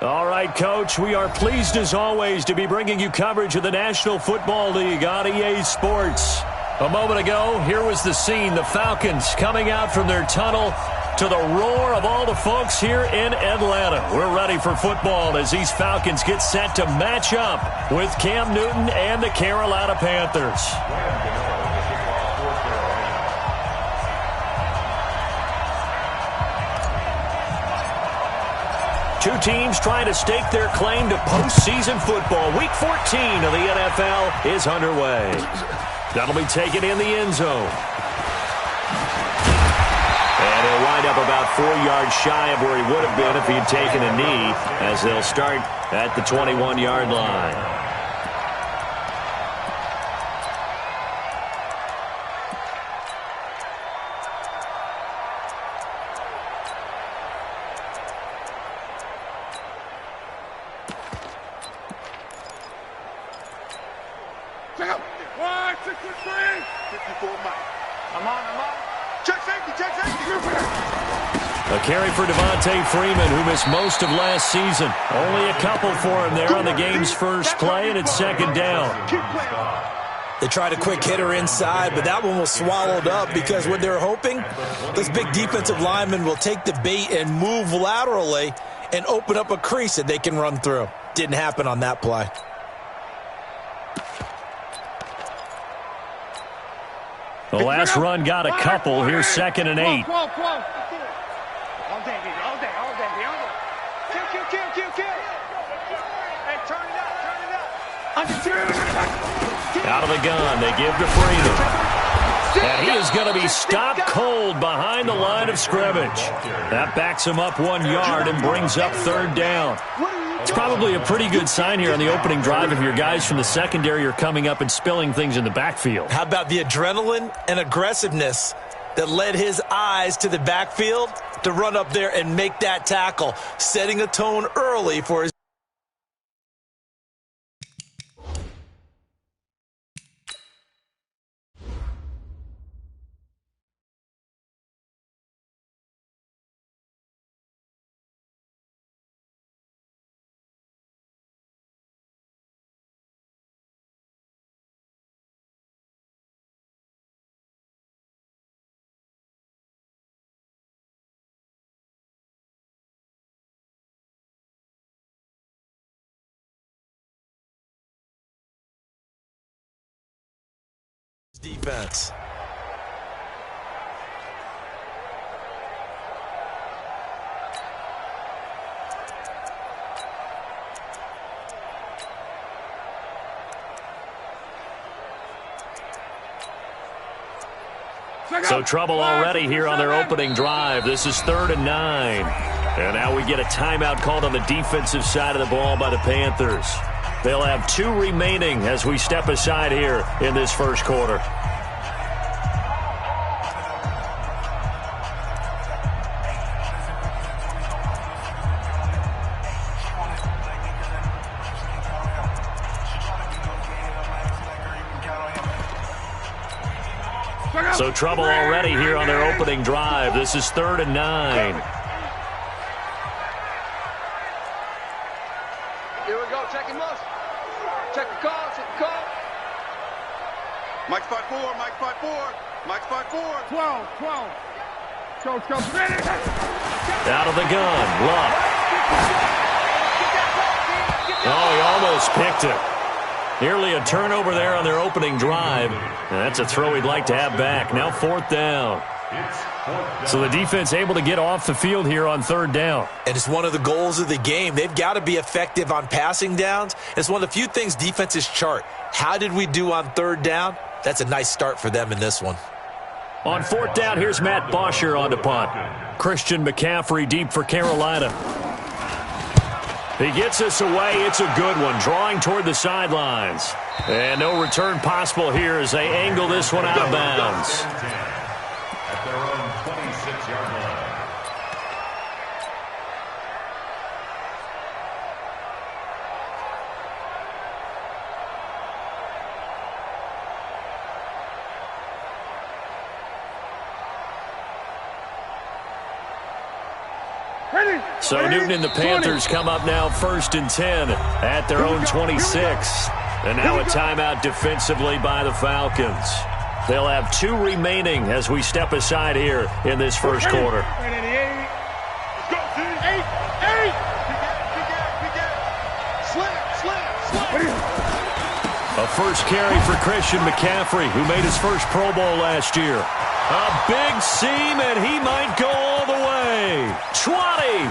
All right, Coach, we are pleased as always to be bringing you coverage of the National Football League on EA Sports. A moment ago, here was the scene, the Falcons coming out from their tunnel to the roar of all the folks here in Atlanta. We're ready for football as these Falcons get set to match up with Cam Newton and the Carolina Panthers. Two teams trying to stake their claim to postseason football. Week 14 of the NFL is underway. That'll be taken in the end zone. And he'll wind up about 4 yards shy of where he would have been if he had taken a knee, as they'll start at the 21-yard line. A carry for Devontae Freeman, who missed most of last season. Only a couple for him there on the game's first play, and it's second down. They tried a quick hitter inside, but that one was swallowed up because what they're hoping, this big defensive lineman will take the bait and move laterally and open up a crease that they can run through. Didn't happen on that play. The last run got a couple. Here's 2nd and 8. Out of the gun, they give to Freeman. And he is going to be stopped cold behind the line of scrimmage. That backs him up 1 yard and brings up 3rd down. It's probably a pretty good sign here on the opening drive if your guys from the secondary are coming up and spilling things in the backfield. How about the adrenaline and aggressiveness that led his eyes to the backfield to run up there and make that tackle, setting a tone early for his defense. So trouble already here on their opening drive. This is 3rd and 9. And now we get a timeout called on the defensive side of the ball by the Panthers. They'll have 2 remaining as we step aside here in this first quarter. So trouble already here on their opening drive. This is 3rd and 9. Here we go. Check him out. Check the call. Check the call. Mike's 5-4. Mike's 5-4. Mike's 5-4. 12. Coach. Out of the gun. Luck. Oh, he almost picked it. Nearly a turnover there on their opening drive. And that's a throw he'd like to have back. Now 4th down. So the defense able to get off the field here on 3rd down. And it's one of the goals of the game. They've got to be effective on passing downs. It's one of the few things defenses chart. How did we do on 3rd down? That's a nice start for them in this one. On 4th down, here's Matt Bosher on the punt. Christian McCaffrey deep for Carolina. He gets us away. It's a good one, drawing toward the sidelines. And no return possible here as they angle this one out of bounds. At their own 26-yard line. So Newton and the Panthers come up now 1st and 10 at their own 26. And now a timeout defensively by the Falcons. They'll have 2 remaining as we step aside here in this first quarter. A first carry for Christian McCaffrey, who made his first Pro Bowl last year. A big seam, and he might go all the way. 20.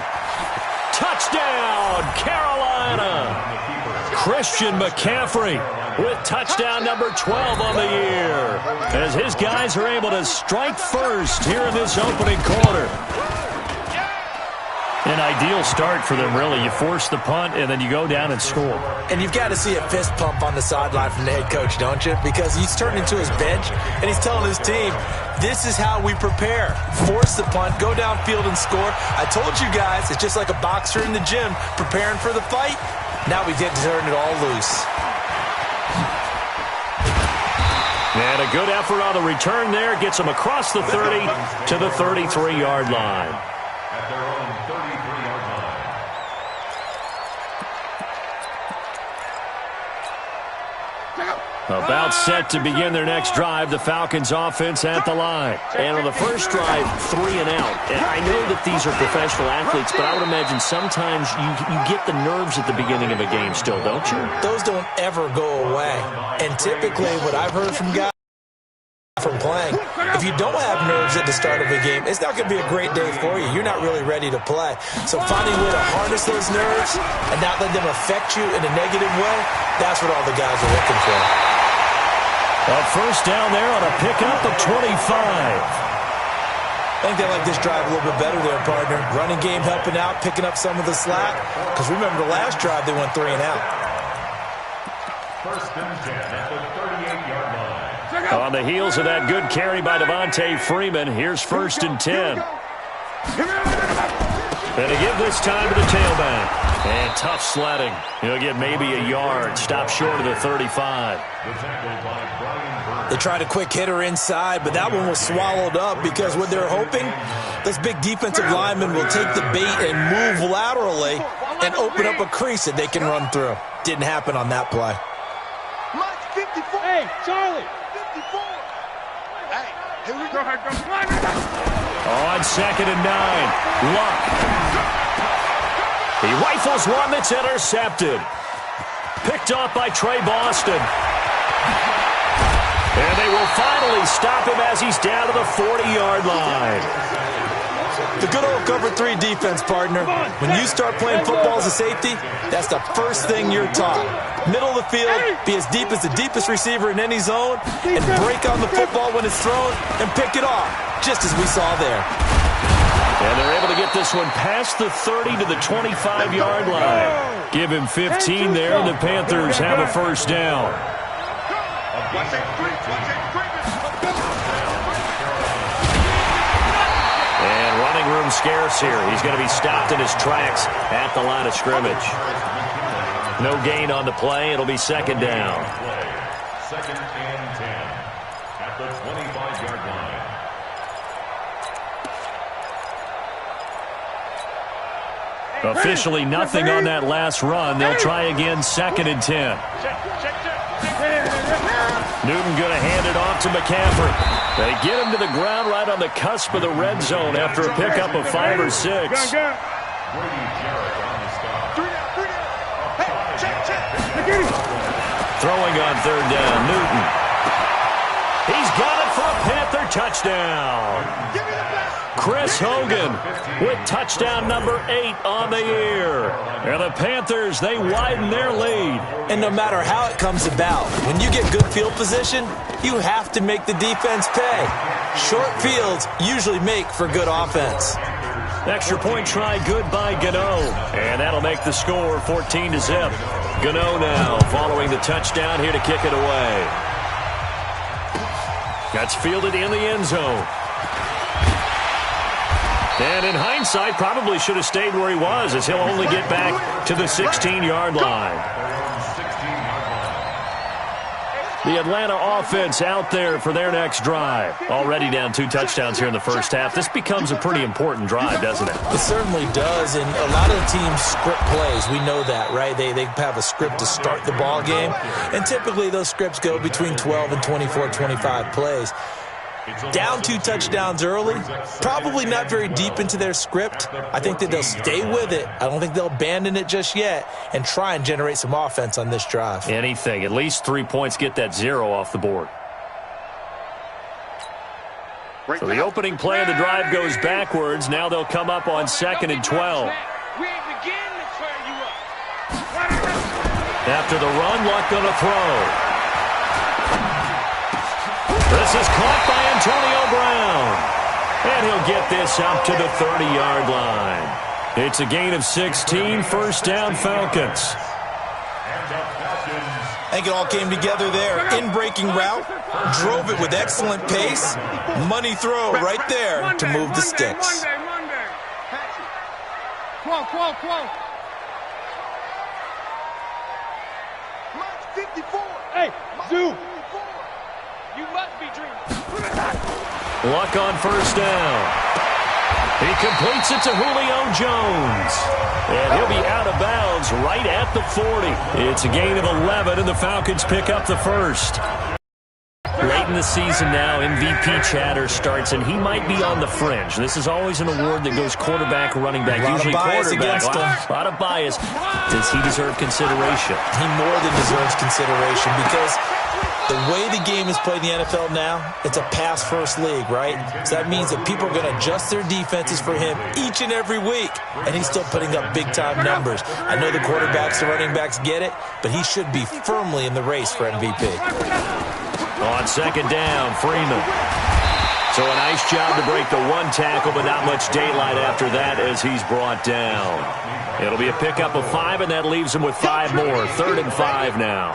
Touchdown, Carolina. Christian McCaffrey with touchdown number 12 on the year, as his guys are able to strike first here in this opening quarter. An ideal start for them, really. You force the punt, and then you go down and score. And you've got to see a fist pump on the sideline from the head coach, don't you? Because he's turned into his bench, and he's telling his team, this is how we prepare. Force the punt, go downfield and score. I told you guys, it's just like a boxer in the gym preparing for the fight. Now we get to turn it all loose. And a good effort on the return there. Gets them across the 30 to the 33-yard line. At their own 33-yard line. About set to begin their next drive, the Falcons offense at the line. And on the first drive, 3 and out. And I know that these are professional athletes, but I would imagine sometimes you get the nerves at the beginning of a game still, don't you? Those don't ever go away. And typically what I've heard from guys from playing, if you don't have nerves at the start of a game, it's not going to be a great day for you. You're not really ready to play. So finding a way to harness those nerves and not let them affect you in a negative way, that's what all the guys are looking for. A first down there on a pickup of 25. I think they like this drive a little bit better there, partner. Running game helping out, picking up some of the slack. Because remember, the last drive they went 3 and out. First and 10 at the 38-yard line. On the heels of that good carry by Devontae Freeman, here's 1st and 10. And to give this time to the tailback. And tough sledding. He'll get maybe a yard. Stop short of the 35. They tried a quick hitter inside, but that one was swallowed up because what they're hoping, this big defensive lineman will take the bait and move laterally and open up a crease that they can run through. Didn't happen on that play. Mike, 54. Hey, Charlie. 54. Hey, here we go. On 2nd and 9. Luck. He rifles one that's intercepted. Picked off by Trey Boston. And they will finally stop him as he's down to the 40-yard line. The good old cover 3 defense, partner. When you start playing football as a safety, that's the first thing you're taught. Middle of the field, be as deep as the deepest receiver in any zone, and break on the football when it's thrown and pick it off, just as we saw there. And they're able to get this one past the 30 to the 25-yard line. Give him 15 there, and the Panthers have a first down. And running room scarce here. He's going to be stopped in his tracks at the line of scrimmage. No gain on the play. It'll be 2nd down. 2nd and 10 at the 25-yard line. Officially nothing on that last run. They'll try again 2nd and 10. Newton going to hand it off to McCaffrey. They get him to the ground right on the cusp of the red zone after a pickup of 5 or 6. Throwing on 3rd down, Newton. He's got it for a Panther touchdown. Chris Hogan with touchdown number 8 on the year. And the Panthers, they widen their lead. And no matter how it comes about, when you get good field position, you have to make the defense pay. Short fields usually make for good offense. Extra point try good by Gano. And that'll make the score 14-0. Gano now following the touchdown here to kick it away. That's fielded in the end zone. And in hindsight, probably should have stayed where he was, as he'll only get back to the 16-yard line. The Atlanta offense out there for their next drive. Already down 2 touchdowns here in the first half. This becomes a pretty important drive, doesn't it? It certainly does, and a lot of the teams script plays. We know that, right? They have a script to start the ball game, and typically those scripts go between 12 and 24, 25 plays. Down 2 touchdowns early, probably not very deep into their script. I think that they'll stay with it. I don't think they'll abandon it just yet and try and generate some offense on this drive. Anything. At least 3 points, get that 0 off the board. So the opening play of the drive goes backwards. Now they'll come up on 2nd and 12. After the run, Luck going to throw. This is caught by Antonio Brown. And he'll get this out to the 30-yard line. It's a gain of 16, first down Falcons. I think it all came together there. In-breaking route, drove it with excellent pace. Money throw right there to move the sticks. Hey, Zoo. You must be dreaming. Luck on first down. He completes it to Julio Jones. And he'll be out of bounds right at the 40. It's a gain of 11, and the Falcons pick up the first. Late in the season now, MVP chatter starts, and he might be on the fringe. This is always an award that goes quarterback, running back, usually quarterback. A lot of bias. Does he deserve consideration? He more than deserves consideration because the way the game is played in the NFL now, it's a pass-first league, right? So that means that people are going to adjust their defenses for him each and every week, and he's still putting up big-time numbers. I know the quarterbacks, the running backs get it, but he should be firmly in the race for MVP. On second down, Freeman. So a nice job to break the 1 tackle, but not much daylight after that as he's brought down. It'll be a pickup of 5, and that leaves him with 5 more. 3rd and 5 now.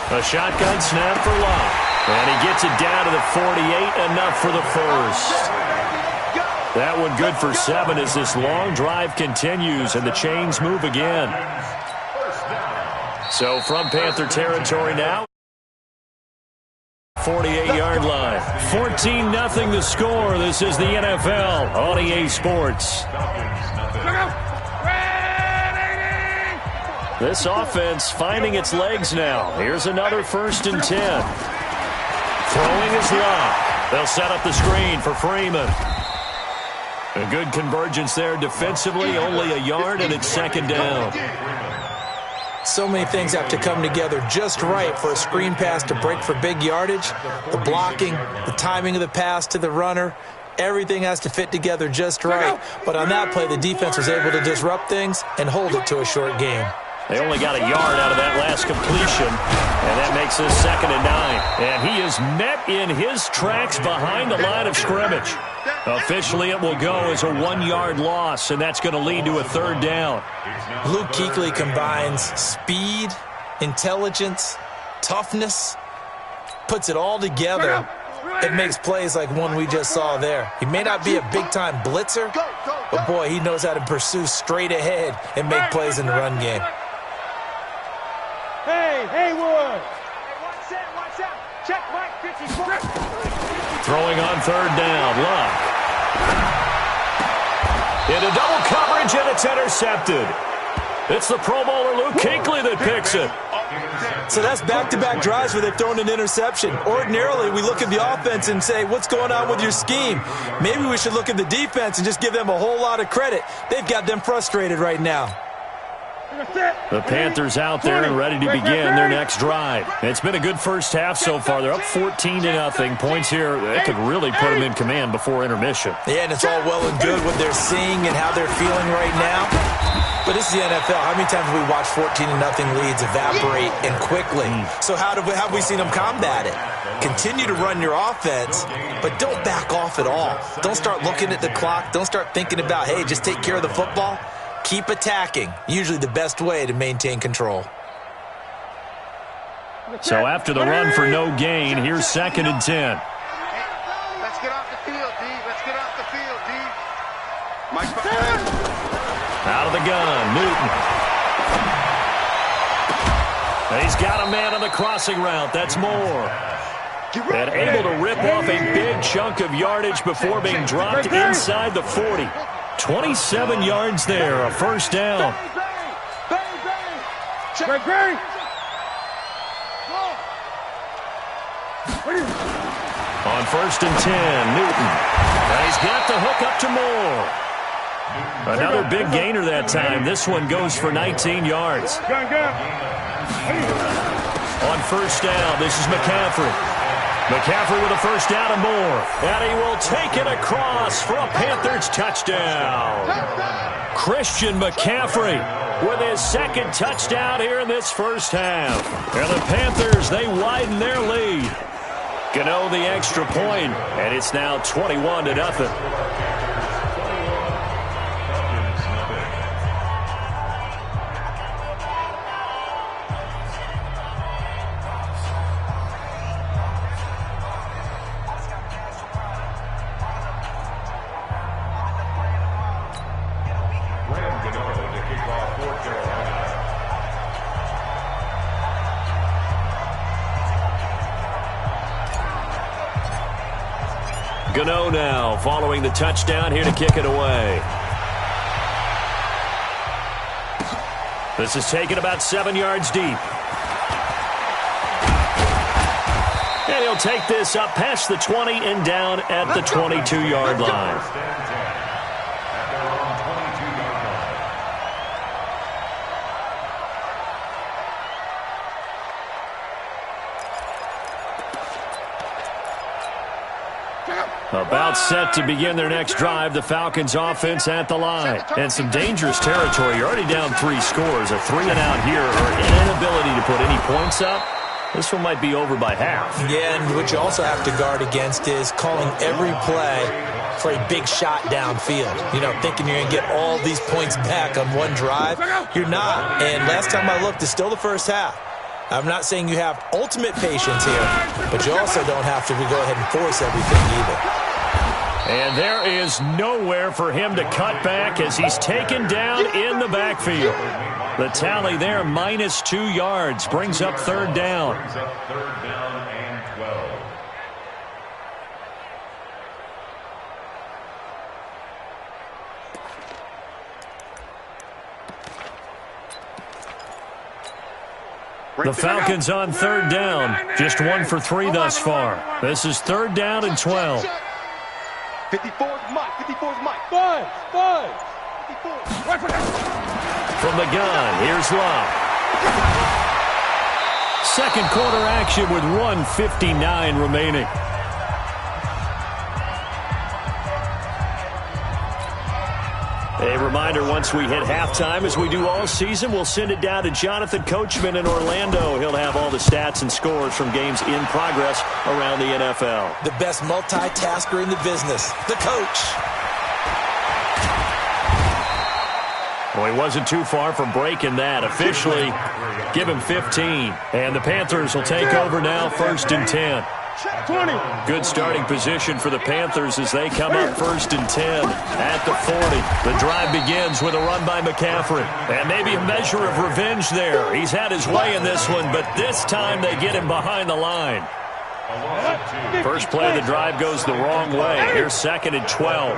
A shotgun snap for Luck. And he gets it down to the 48, enough for the first. That one good for 7 as this long drive continues and the chains move again. So from Panther territory now. 48-yard line. 14-0 the score. This is the NFL on EA Sports. This offense finding its legs now. Here's another 1st and 10. Throwing is Luck. They'll set up the screen for Freeman. A good convergence there defensively. Only a yard, and it's 2nd down. So many things have to come together just right for a screen pass to break for big yardage. The blocking, the timing of the pass to the runner. Everything has to fit together just right. But on that play, the defense was able to disrupt things and hold it to a short game. They only got a yard out of that last completion, and that makes this 2nd and 9. And he is met in his tracks behind the line of scrimmage. Officially, it will go as a 1-yard loss, and that's going to lead to a 3rd down. Luke Kuechly combines speed, intelligence, toughness, puts it all together. It makes plays like one we just saw there. He may not be a big-time blitzer, but, boy, he knows how to pursue straight ahead and make plays in the run game. Hey, Haywood! Watch out. Check Mike 54. Throwing on 3rd down, Luck. Into double coverage, and it's intercepted. It's the Pro Bowler Luke Kuechly that picks it. So that's back-to-back drives where they've thrown an interception. Ordinarily, we look at the offense and say, what's going on with your scheme? Maybe we should look at the defense and just give them a whole lot of credit. They've got them frustrated right now. The Panthers out there and ready to begin their next drive. It's been a good first half so far. They're up 14-0. Points here, that could really put them in command before intermission. Yeah, and it's all well and good what they're seeing and how they're feeling right now. But this is the NFL. How many times have we watched 14-0 leads evaporate and quickly? So how have we seen them combat it? Continue to run your offense, but don't back off at all. Don't start looking at the clock. Don't start thinking about, hey, just take care of the football. Keep attacking. Usually the best way to maintain control. So after the run for no gain, here's 2nd and 10. Let's get off the field, D. Let's get off the field, D. Mike, out of the gun, Newton. He's got a man on the crossing route. That's Moore. And able to rip off a big chunk of yardage before being dropped inside the 40. 27 yards there, a first down. On 1st and 10, Newton. And he's got the hook up to Moore. Another big gainer that time. This one goes for 19 yards. On 1st down, this is McCaffrey. McCaffrey with a first down and more. And he will take it across for a Panthers touchdown. Christian McCaffrey with his 2nd touchdown here in this first half. And the Panthers, they widen their lead. Gano the extra point, and it's now 21-0. Gano now following the touchdown here to kick it away. This is taken about 7 yards deep. And he'll take this up past the 20 and down at the 22-yard line. About set to begin their next drive, the Falcons offense at the line. And some dangerous territory. You're already down 3 scores. A 3-and-out here or an inability to put any points up. This one might be over by half. Yeah, and what you also have to guard against is calling every play for a big shot downfield. You know, thinking you're going to get all these points back on one drive. You're not. And last time I looked, it's still the first half. I'm not saying you have ultimate patience here, but you also don't have to go ahead and force everything either. And there is nowhere for him to cut back as he's taken down in the backfield. The tally there, -2 yards, brings up 3rd down. and 12. The Falcons on 3rd down. Just 1 for 3 thus far. This is 3rd down and 12. 54's Mike. 54's Mike. 5. 54. From the gun, here's Love. 2nd quarter action with 1:59 remaining. A reminder, once we hit halftime, as we do all season, we'll send it down to Jonathan Coachman in Orlando. He'll have all the stats and scores from games in progress around the NFL. The best multitasker in the business, the coach. Well, he wasn't too far from breaking that. Officially, give him 15. And the Panthers will take over now, 1st and 10. 20. Good starting position for the Panthers as they come up 1st and 10 at the 40. The drive begins with a run by McCaffrey. And maybe a measure of revenge there. He's had his way in this one, but this time they get him behind the line. First play of the drive goes the wrong way. Here's 2nd and 12.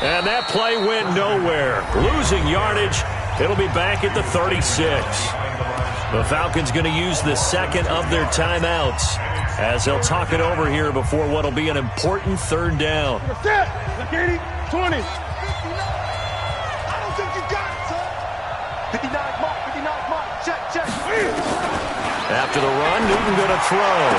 And that play went nowhere. Losing yardage. It'll be back at the 36. The Falcons going to use the 2nd of their timeouts as they'll talk it over here before what will be an important 3rd down. 20. I don't think you got it, son. 59's Mike. 59's Mike. Check. After the run, Newton going to throw.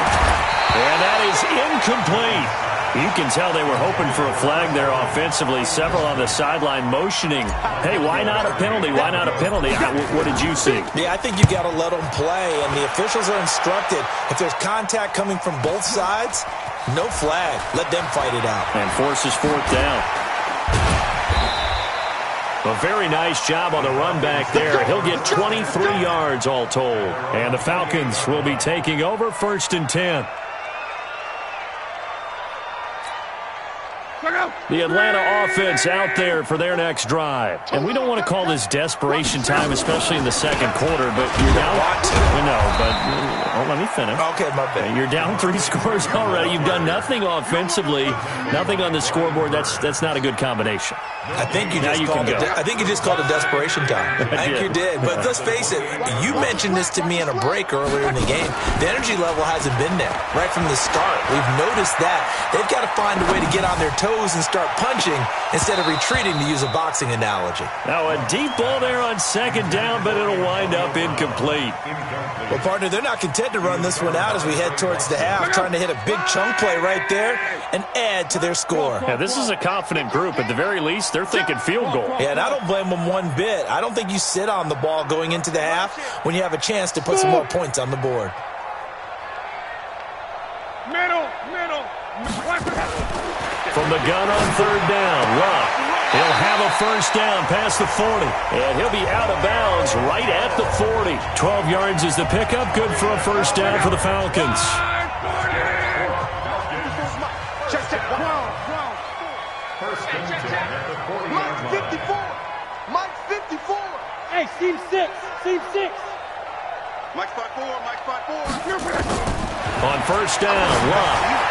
And that is incomplete. You can tell they were hoping for a flag there offensively. Several on the sideline motioning. Hey, why not a penalty? Why not a penalty? What did you see? Yeah, I think you got to let them play, and the officials are instructed. If there's contact coming from both sides, no flag. Let them fight it out. And forces 4th down. A very nice job on the run back there. He'll get 23 yards all told. And the Falcons will be taking over 1st and 10. The Atlanta offense out there for their next drive. And we don't want to call this desperation time, especially in the second quarter, but you're down. Let me finish. Okay, my bad. You're down 3 scores already. You've done nothing offensively, nothing on the scoreboard. That's not a good combination. I think you just called it desperation time. I think you did. But let's face it, you mentioned this to me in a break earlier in the game. The energy level hasn't been there right from the start. We've noticed that. They've got to find a way to get on their toes and start punching instead of retreating, to use a boxing analogy. Now a deep ball there on 2nd down, but it'll wind up incomplete. Well, partner, they're not content to run this one out as we head towards the half, trying to hit a big chunk play right there and add to their score. Yeah, this is a confident group. At the very least, they're thinking field goal. Yeah, and I don't blame them one bit. I don't think you sit on the ball going into the half when you have a chance to put some more points on the board. Middle. From the gun on 3rd down, Luck. He'll have a 1st down past the 40. And he'll be out of bounds right at the 40. 12 yards is the pickup. Good for a 1st down for the Falcons. Mike 54. Hey, seam 6. Mike 5-4. On 1st down, Luck.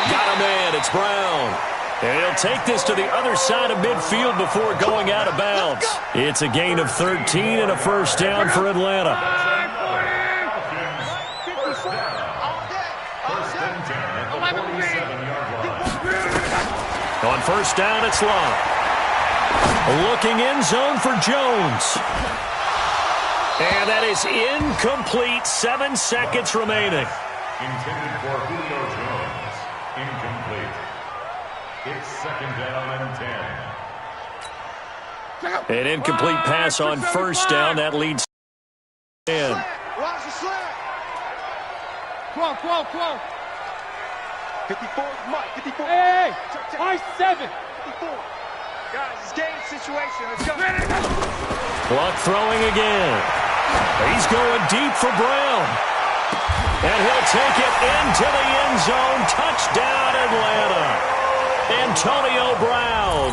Got a man. It's Brown. And he'll take this to the other side of midfield before going out of bounds. It's a gain of 13 and a 1st down for Atlanta. On 1st down, it's Luck. Looking end zone for Jones. And that is incomplete. 7 seconds remaining. Intended for Julio Jones. Incomplete. It's 2nd down and 10. An incomplete pass on 1st down. That leads 10. Watch the slant. 12. 54, Mike, 54. Hey, Mike 7. 54. Guys, it's game situation. Let's go. Luck throwing again. He's going deep for Brown. And he'll take it into the end zone. Touchdown, Atlanta. Antonio Brown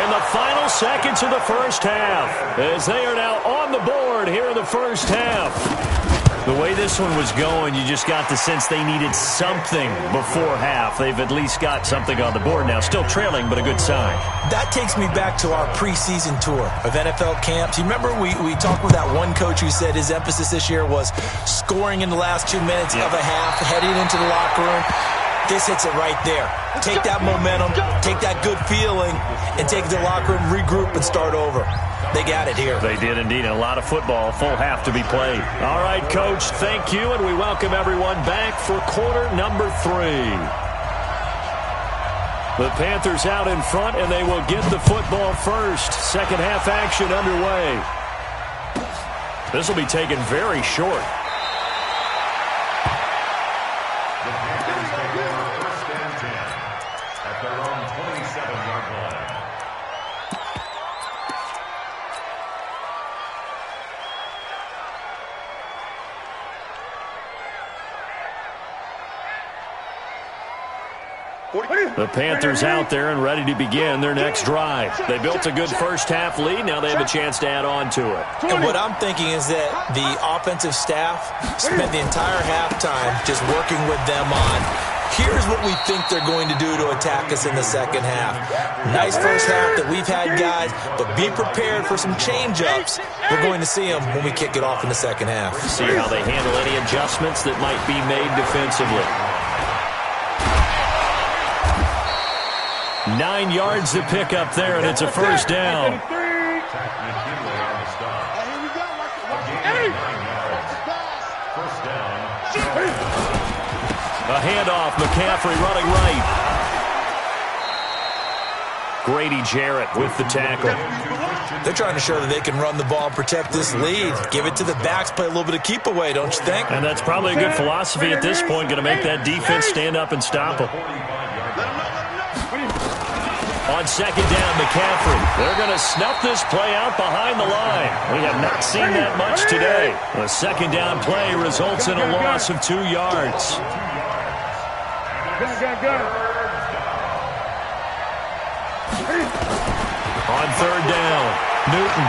in the final seconds of the 1st half, as they are now on the board here in the 1st half. The way this one was going, you just got the sense they needed something before half. They've at least got something on the board now. Still trailing, but a good sign. That takes me back to our preseason tour of NFL camps. You remember we talked with that one coach who said his emphasis this year was scoring in the last 2 minutes of a half, heading into the locker room. This hits it right there. Take that momentum, take that good feeling, and take it to the locker room, regroup, and start over. They got it here. They did indeed. And a lot of football, full half to be played. All right, Coach, thank you, and we welcome everyone back for quarter number 3. The Panthers out in front, and they will get the football first. 2nd half action underway. This will be taken very short. The Panthers out there and ready to begin their next drive. They built a good 1st half lead. Now they have a chance to add on to it. And what I'm thinking is that the offensive staff spent the entire halftime just working with them on, here's what we think they're going to do to attack us in the 2nd half. Nice 1st half that we've had, guys, but be prepared for some change-ups. We're going to see them when we kick it off in the 2nd half. See how they handle any adjustments that might be made defensively. 9 yards to pick up there, and it's a 1st down. A handoff, McCaffrey running right. Grady Jarrett with the tackle. They're trying to show that they can run the ball, protect this lead. Give it to the backs, play a little bit of keep away, don't you think? And that's probably a good philosophy at this point, going to make that defense stand up and stop them. On second down, McCaffrey. They're going to snuff this play out behind the line. We have not seen that much today. A second down play results in a loss of 2 yards. On third down, Newton.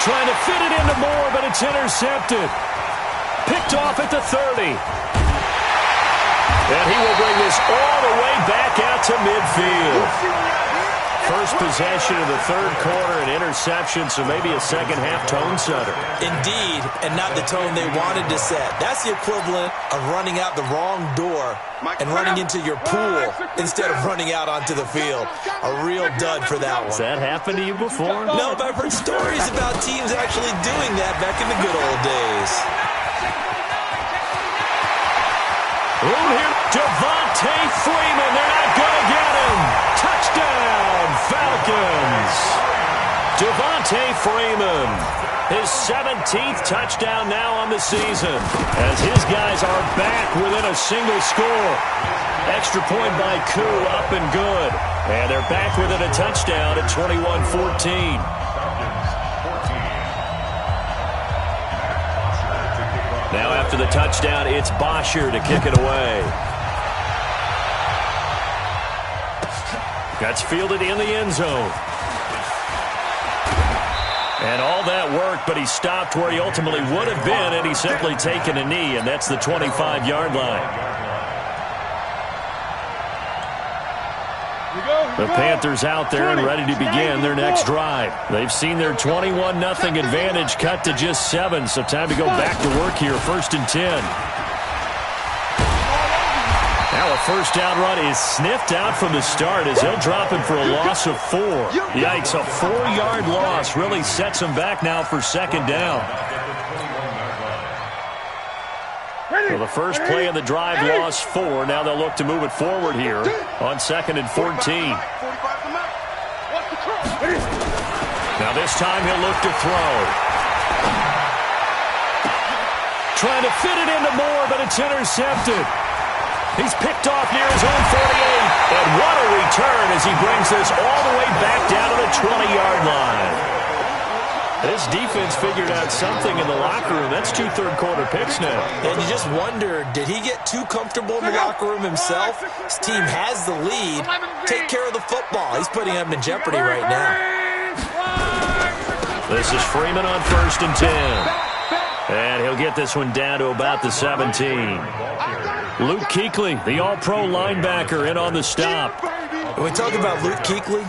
Trying to fit it into Moore, but it's intercepted. Picked off at the 30. And he will bring this all the way back out to midfield. First possession of the third quarter, an interception, so maybe a second-half tone setter. Indeed, and not the tone they wanted to set. That's the equivalent of running out the wrong door and running into your pool instead of running out onto the field. A real dud for that one. Has that happened to you before? No, but I've heard stories about teams actually doing that back in the good old days. Room here, Devontae Freeman. They're not going to get him. Touchdown, Falcons. Devontae Freeman, his 17th touchdown now on the season, as his guys are back within a single score. Extra point by Koo, up and good. And they're back within a touchdown at 21-14. Now after the touchdown, it's Bosher to kick it away. That's fielded in the end zone. And all that worked, but he stopped where he ultimately would have been, and he's simply taken a knee, and that's the 25-yard line. The Panthers out there and ready to begin their next drive. They've seen their 21-0 advantage cut to just 7, so time to go back to work here, 1st and 10. Now a first down run is sniffed out from the start as they'll drop him for a loss of 4. Yikes, a 4-yard loss really sets him back now for second down. So the first play of the drive lost 4. Now they'll look to move it forward here on 2nd and 14. Now this time he'll look to throw. Trying to fit it into Moore, but it's intercepted. He's picked off near his own 48. And what a return as he brings this all the way back down to the 20-yard line. This defense figured out something in the locker room. That's 2 third-quarter picks now. And you just wonder, did he get too comfortable in the locker room himself? His team has the lead. Take care of the football. He's putting them in jeopardy right now. This is Freeman on 1st and 10. And he'll get this one down to about the 17. Luke Kuechly, the all-pro linebacker, in on the stop. When we talk about Luke Kuechly,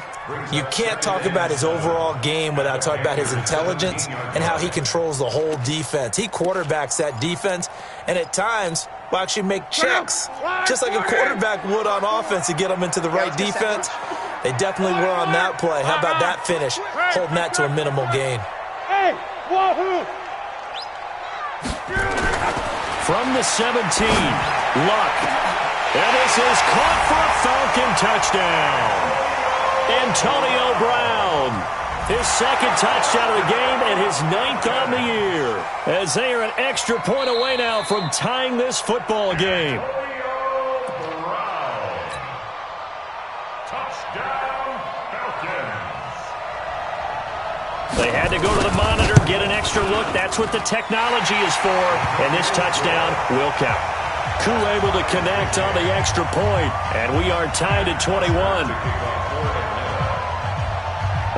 you can't talk about his overall game without talking about his intelligence and how he controls the whole defense. He quarterbacks that defense, and at times will actually make checks, just like a quarterback would on offense to get them into the right defense. They definitely were on that play. How about that finish, holding that to a minimal gain. From the 17, Luck. And this is caught for a Falcon touchdown. Antonio Brown, his 2nd touchdown of the game and his 9th on the year, as they are an extra point away now from tying this football game. They had to go to the monitor, get an extra look. That's what the technology is for. And this touchdown will count. Koo able to connect on the extra point. And we are tied at 21.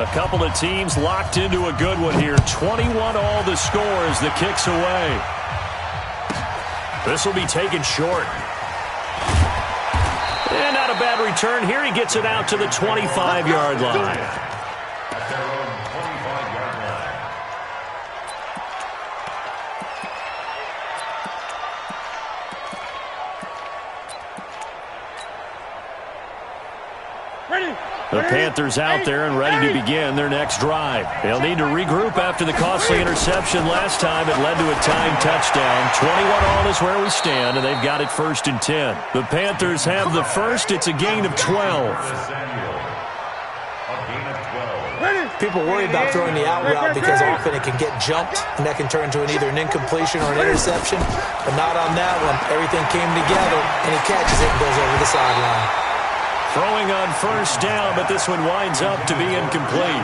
A couple of teams locked into a good one here. 21 all the score as the kick's away. This will be taken short. And not a bad return. Here he gets it out to the 25-yard line. The Panthers out there and ready to begin their next drive. They'll need to regroup after the costly interception last time. It led to a timed touchdown. 21 all is where we stand, and they've got it 1st and 10. The Panthers have the first. It's a gain of 12. A gain of 12. People worry about throwing the out route because often it can get jumped, and that can turn into either an incompletion or an interception. But not on that one. Everything came together, and he catches it and goes over the sideline. Throwing on first down, but this one winds up to be incomplete.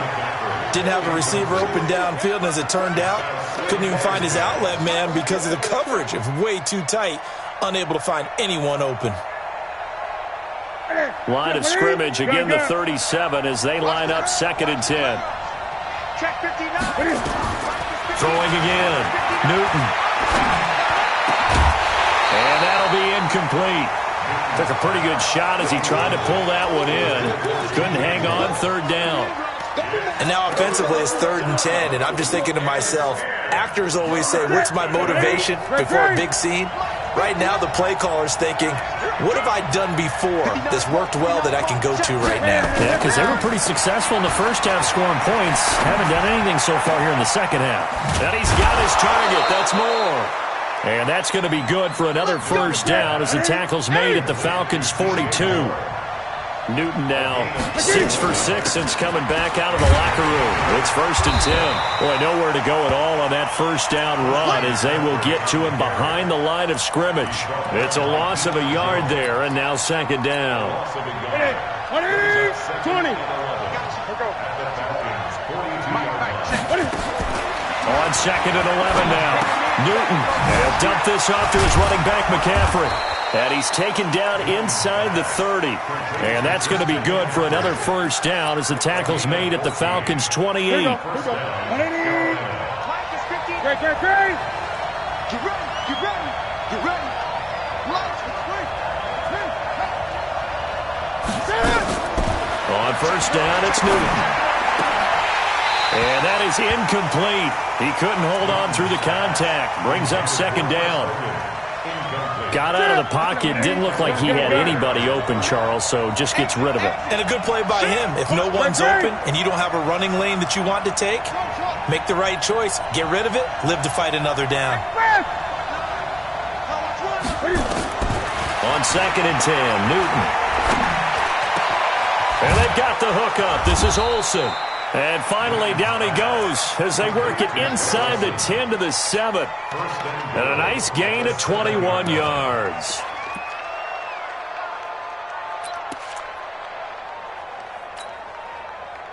Didn't have a receiver open downfield, and as it turned out, couldn't even find his outlet man because of the coverage. It was way too tight, unable to find anyone open. Line of scrimmage, again the 37 as they line up 2nd and 10. Throwing again, Newton. And that'll be incomplete. Took a pretty good shot as he tried to pull that one in. Couldn't hang on, 3rd down. And now offensively it's 3rd and 10, and I'm just thinking to myself, actors always say, what's my motivation before a big scene? Right now the play caller's thinking, what have I done before that's worked well that I can go to right now? Yeah, because they were pretty successful in the first half scoring points. Haven't done anything so far here in the second half. And he's got his target. That's more. And that's going to be good for another first down as the tackle's made at the Falcons' 42. Newton now 6 for 6 since coming back out of the locker room. It's 1st and 10. Boy, nowhere to go at all on that first down run as they will get to him behind the line of scrimmage. It's a loss of a yard there, and now 2nd down. 20. On 2nd and 11 now. Newton will dump this off to his running back, McCaffrey. And he's taken down inside the 30. And that's going to be good for another first down as the tackle's made at the Falcons' 28. Get ready. On first down, it's Newton. And that is incomplete. He couldn't hold on through the contact. Brings up 2nd down. Got out of the pocket. Didn't look like he had anybody open, Charles, so just gets rid of it. And a good play by him. If no one's open and you don't have a running lane that you want to take, make the right choice. Get rid of it. Live to fight another down. On 2nd and 10, Newton. And they've got the hook up. This is Olsen. And finally, down he goes as they work it inside the 10 to the 7. And a nice gain of 21 yards.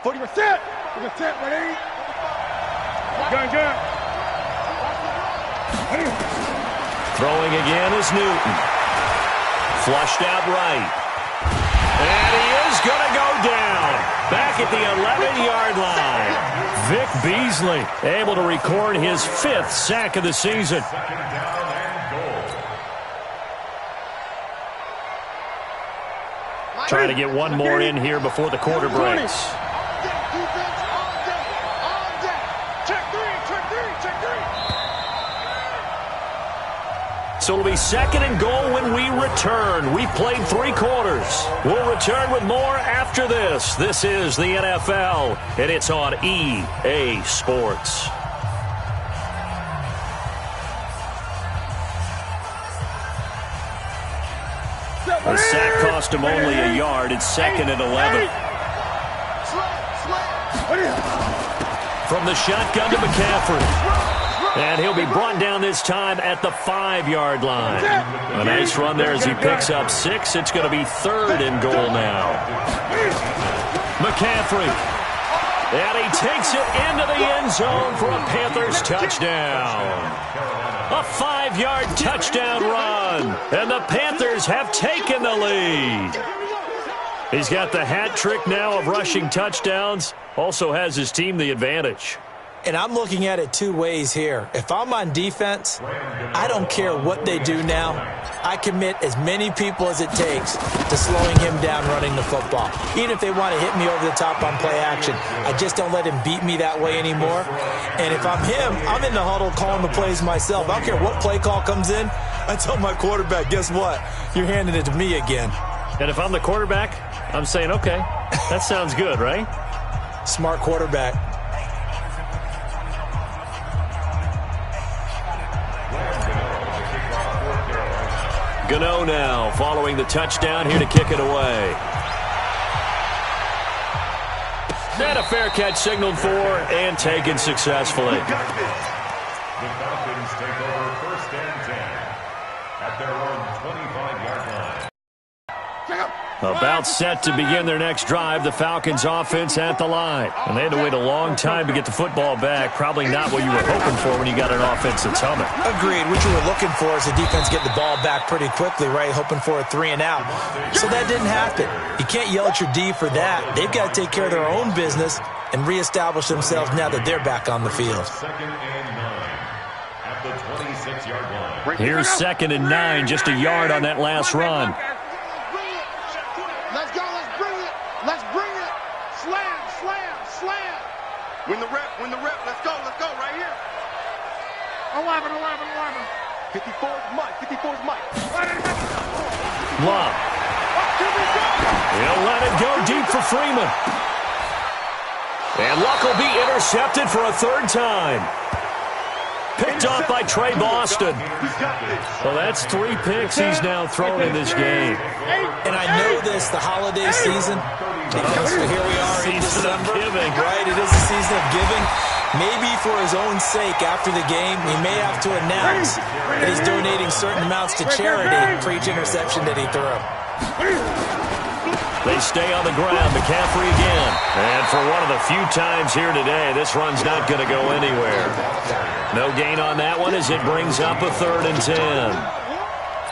Ready? Gun. Throwing again is Newton. Flushed out right. And he is going to go down. Back at the 11-yard line. Vic Beasley able to record his 5th sack of the season. Trying to get one more in here before the quarter breaks. So it'll be 2nd and goal when we return. We played 3 quarters. We'll return with more after this. This is the NFL, and it's on EA Sports. The sack cost him only a yard. It's 2nd and 11. From the shotgun to McCaffrey. And he'll be brought down this time at the 5-yard line. A nice run there as he picks up 6. It's going to be 3rd and goal now. McCaffrey. And he takes it into the end zone for a Panthers touchdown. A 5-yard touchdown run. And the Panthers have taken the lead. He's got the hat trick now of rushing touchdowns. Also has his team the advantage. And I'm looking at it 2 ways here. If I'm on defense, I don't care what they do now. I commit as many people as it takes to slowing him down running the football. Even if they want to hit me over the top on play action, I just don't let him beat me that way anymore. And if I'm him, I'm in the huddle calling the plays myself. I don't care what play call comes in. I tell my quarterback, guess what? You're handing it to me again. And if I'm the quarterback, I'm saying, okay, that sounds good, right? Smart quarterback. Gano now following the touchdown here to kick it away. And a fair catch signaled for and taken successfully. The Falcons take over 1st and 10 at their own 25-yard line. About set to begin their next drive, the Falcons offense at the line. And they had to wait a long time to get the football back. Probably not what you were hoping for when you got an offense that's humming. Agreed. What you were looking for is the defense get the ball back pretty quickly, right? Hoping for a 3 and out. So that didn't happen. You can't yell at your D for that. They've got to take care of their own business and reestablish themselves now that they're back on the field. 2nd and 9 at the 26-yard line. Here's 2nd and 9, just a yard on that last run. Let's go, let's bring it. Let's bring it. Slam, slam, slam. Win the rep, let's go, right here. 11. 54's Mike, 54's Mike. Love. He'll let it go deep for Freeman. And Luck will be intercepted for a 3rd time. Picked off by Trey Boston. Well, that's 3 picks he's now thrown in this game. And I know this, the holiday season, because here we are in December, right? It is a season of giving. Maybe for his own sake, after the game, he may have to announce that he's donating certain amounts to charity for each interception that he threw. They stay on the ground. McCaffrey again. And for one of the few times here today, this run's not going to go anywhere. No gain on that one as it brings up a 3rd and 10.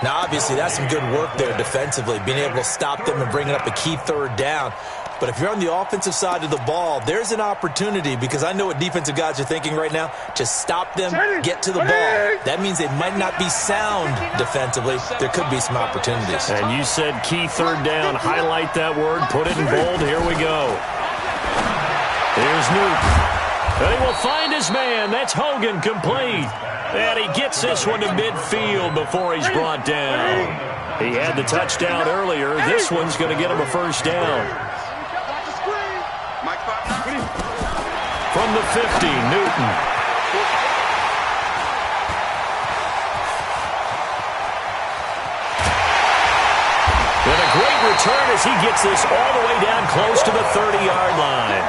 Now, obviously, that's some good work there defensively, being able to stop them and bringing up a key 3rd down. But if you're on the offensive side of the ball, there's an opportunity, because I know what defensive guys are thinking right now. Just stop them, get to the ball. That means they might not be sound defensively. There could be some opportunities. And you said key 3rd down. Highlight that word. Put it in bold. Here we go. Here's Newton. And he will find his man. That's Hogan, complete. And he gets this one to midfield before he's brought down. He had the touchdown earlier. This one's going to get him a 1st down. From the 50, Newton. And a great return as he gets this all the way down close to the 30-yard line.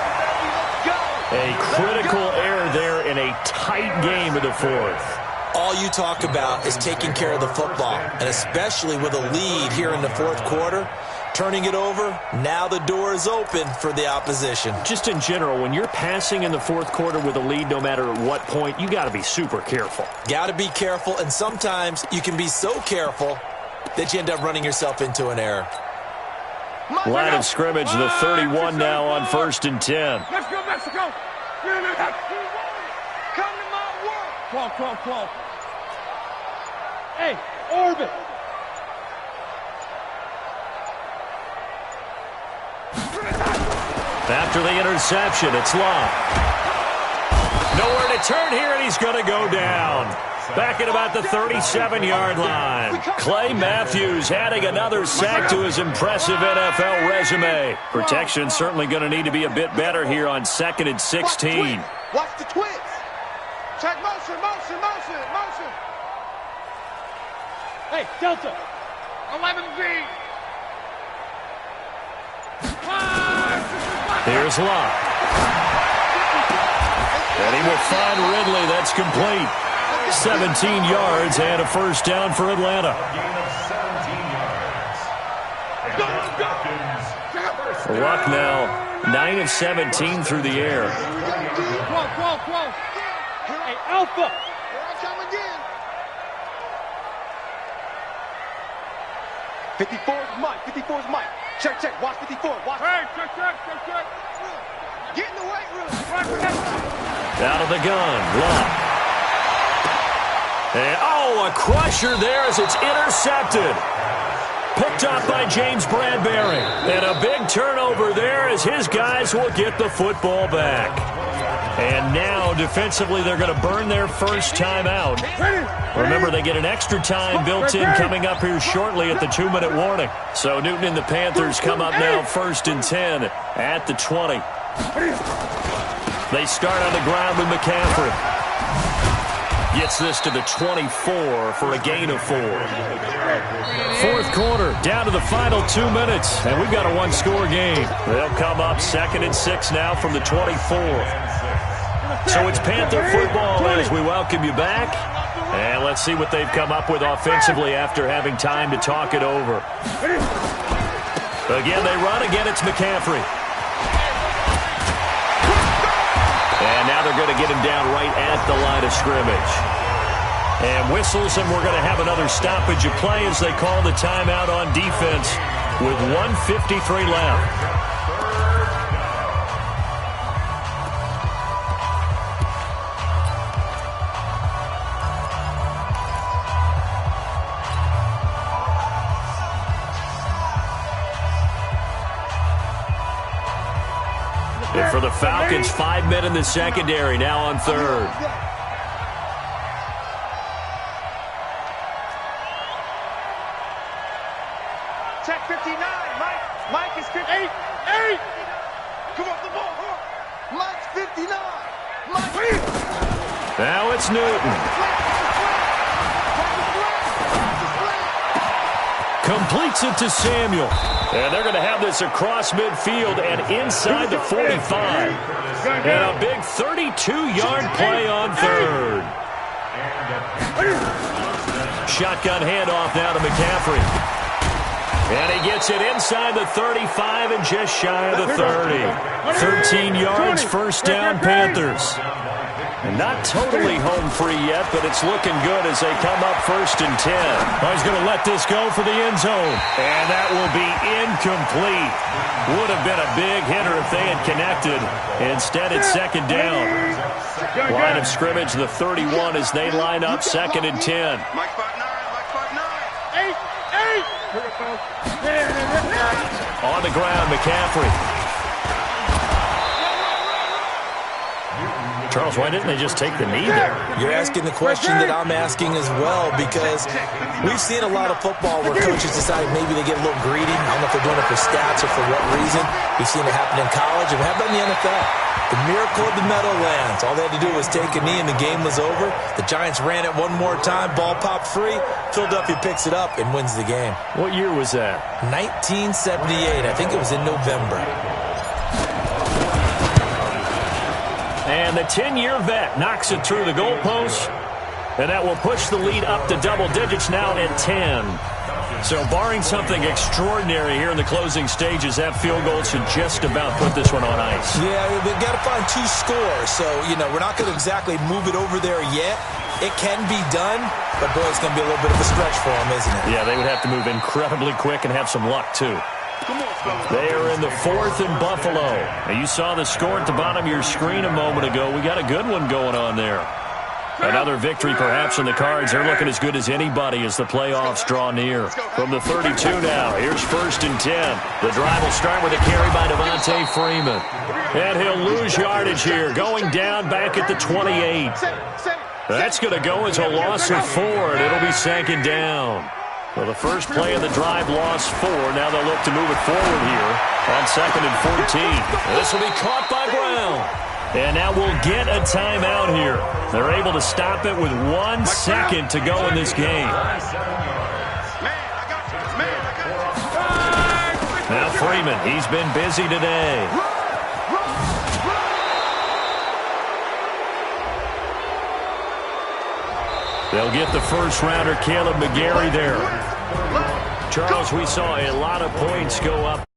A critical error there in a tight game of the 4th. All you talk about is taking care of the football, and especially with a lead here in the 4th quarter, turning it over, now the door is open for the opposition. Just in general, when you're passing in the 4th quarter with a lead, no matter at what point, you got to be super careful. Got to be careful, and sometimes you can be so careful that you end up running yourself into an error. Line of scrimmage, the 31 now on 1st and 10. Let's go, Mexico. Come to my world. 12. Hey, orbit. After the interception, it's Long. Nowhere to turn here, and he's going to go down. Back at about the 37-yard line. Clay Matthews adding another sack to his impressive NFL resume. Protection certainly going to need to be a bit better here on 2nd and 16. Watch the twins. Check motion. Hey, Delta. 11B. Here's Locke. And he will find Ridley. That's complete. 17 yards and a 1st down for Atlanta. Luck now 9 of 17 through the air. 12. Hey, Alpha. Here I come again. 54's Mike. Check. Watch 54. Watch. Hey, check. Get in the weight room. Out of the gun. Luck. And, a crusher there as it's intercepted. Picked up by James Bradbury. And a big turnover there as his guys will get the football back. And now, defensively, they're going to burn their 1st time out. Remember, they get an extra time built in coming up here shortly at the 2-minute warning. So Newton and the Panthers come up now 1st and 10 at the 20. They start on the ground with McCaffrey. Gets this to the 24 for a gain of 4. Fourth quarter, down to the final 2 minutes, and we've got a one-score game. They'll come up 2nd and 6 now from the 24. So it's Panther football as we welcome you back. And let's see what they've come up with offensively after having time to talk it over. Again, they run. Again, it's McCaffrey. And now they're going to get him down right at the line of scrimmage. And whistles, and we're going to have another stoppage of play as they call the timeout on defense with 1:53 left. And for the Falcons, 5 men in the secondary, now on third. Check 59. Mike is 58. Come off the ball. Mike's 59. Mike. Now it's Newton. Completes it to Samuel. And they're going to have this across midfield and inside the 45. And a big 32-yard play on third. Shotgun handoff now to McCaffrey. And he gets it inside the 35 and just shy of the 30. 13 yards, first down, Panthers. And not totally home free yet, but it's looking good as they come up 1st and 10. Oh, he's going to let this go for the end zone. And that will be incomplete. Would have been a big hitter if they had connected. Instead, it's 2nd down. Line of scrimmage, the 31 as they line up 2nd and 10. Mike 5'9". Mike 5'9". 8. On the ground, McCaffrey. Charles, why didn't they just take the knee there? You're asking the question that I'm asking as well, because we've seen a lot of football where coaches decide maybe they get a little greedy. I don't know if they're doing it for stats or for what reason. We've seen it happen in college, and we have done in the NFL. The miracle of the Meadowlands. All they had to do was take a knee, and the game was over. The Giants ran it one more time. Ball popped free. Philadelphia picks it up and wins the game. What year was that? 1978. I think it was in November. And the 10-year vet knocks it through the goalpost. And that will push the lead up to double digits now at 10. So barring something extraordinary here in the closing stages, that field goal should just about put this one on ice. Yeah, we've got to find 2 scores. So, we're not going to exactly move it over there yet. It can be done, but boy, it's going to be a little bit of a stretch for them, isn't it? Yeah, they would have to move incredibly quick and have some luck, too. They are in the 4th in Buffalo. Now, you saw the score at the bottom of your screen a moment ago. We got a good one going on there. Another victory perhaps in the cards. They're looking as good as anybody as the playoffs draw near. From the 32 now, here's 1st and 10. The drive will start with a carry by Devontae Freeman. And he'll lose yardage here, going down back at the 28. That's going to go as a loss of 4, and it'll be 2nd down. Well, the first play of the drive lost 4. Now they'll look to move it forward here on 2nd and 14. This will be caught by Brown. And now we'll get a timeout here. They're able to stop it with 1 second to go in this game. Now Freeman, he's been busy today. They'll get the first-rounder, Caleb McGarry, there. Charles, we saw a lot of points go up.